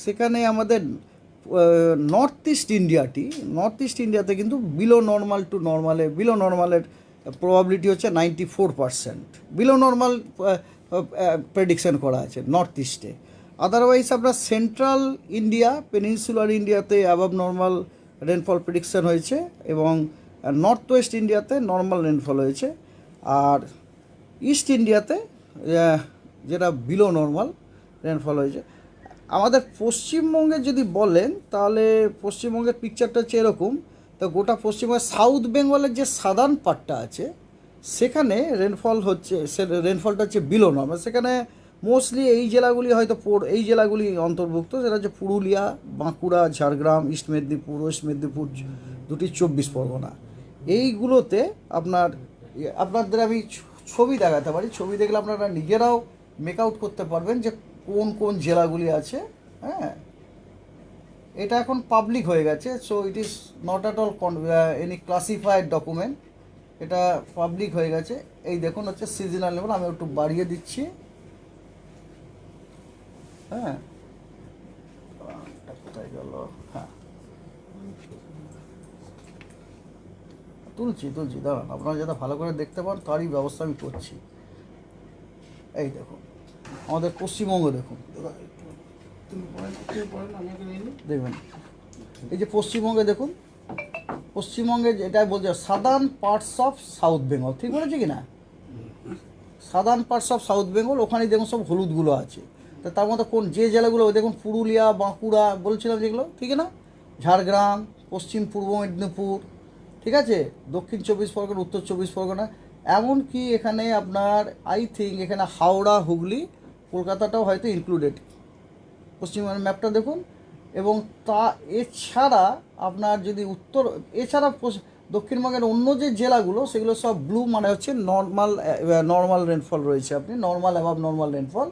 সেখানে আমাদের north east ইন্ডিয়াতে কিন্তু বিলো নর্মালের প্রবাবিলিটি হচ্ছে 94%, বিলো নর্মাল প্রেডিকশন করা আছে নর্থ ইস্টে। আদারওয়াইজ আপনার সেন্ট্রাল ইন্ডিয়া, পেনিনসুলার ইন্ডিয়াতে অ্যাবাভ নর্মাল রেনফল প্রেডিকশন হয়েছে এবং নর্থ ওয়েস্ট ইন্ডিয়াতে নর্মাল রেনফল হয়েছে, আর ইস্ট ইন্ডিয়াতে যেটা বিলো নর্মাল রেনফল হয়েছে। আমাদের পশ্চিমবঙ্গে যদি বলেন তাহলে পশ্চিমবঙ্গের পিকচারটা হচ্ছে এরকম। তো গোটা পশ্চিমবঙ্গের সাউথ বেঙ্গলের যে সাদার্ন পার্টটা আছে সেখানে রেনফলটা হচ্ছে বিলো নর্মাল। সেখানে মোস্টলি এই জেলাগুলি অন্তর্ভুক্ত, সেটা হচ্ছে পুরুলিয়া, বাঁকুড়া, ঝাড়গ্রাম, ইস্ট মেদিনীপুর, ওয়েস্ট মেদিনীপুর, দুটি 24 পরগনা। এইগুলোতে আপনাদের আমি ছবি দেখাতে পারি। ছবি দেখলে আপনারা নিজেরাও মেক আউট করতে পারবেন যে কোন কোন জেলাগুলি আছে। হ্যাঁ, এটা এখন পাবলিক হয়ে গেছে, so it is not at all any classified document, এটা পাবলিক হয়ে গেছে। এই দেখুন হচ্ছে সিজনাল লেভেল, আমি একটু বাড়িয়ে দিচ্ছি। হ্যাঁ, কোথায় গেল? হ্যাঁ, তুলছি দাঁড়ান, আপনারা যাতে ভালো করে দেখতে পান তারই ব্যবস্থা আমি করছি। এই দেখুন আমাদের পশ্চিমবঙ্গ, দেখুন দেখবেন এই যে পশ্চিমবঙ্গে দেখুন, পশ্চিমবঙ্গে যেটা বলছে southern parts of south Bengal, ঠিক বলেছি কি না? Southern parts of south Bengal, ওখানেই দেখুন সব হলুদগুলো আছে। তো তার মধ্যে যে জেলাগুলো দেখুন, পুরুলিয়া, বাঁকুড়া বলছিলাম যেগুলো, ঠিক না? ঝাড়গ্রাম, পশ্চিম পূর্ব মেদিনীপুর, ঠিক আছে, দক্ষিণ 24 পরগনা, উত্তর 24 পরগনা, এমনকি এখানে আপনার আই থিঙ্ক এখানে হাওড়া, হুগলি, কলকাতাটাও হয়তো ইনক্লুডেড। পশ্চিমবঙ্গের ম্যাপটা দেখুন। এবং এছাড়া আপনার যদি এছাড়া দক্ষিণবঙ্গের অন্য যে জেলাগুলো সেগুলো সব ব্লু, মানে হচ্ছে নর্মাল রেনফল রয়েছে, আপনি নর্মাল অ্যাবাভ নর্মাল রেনফল।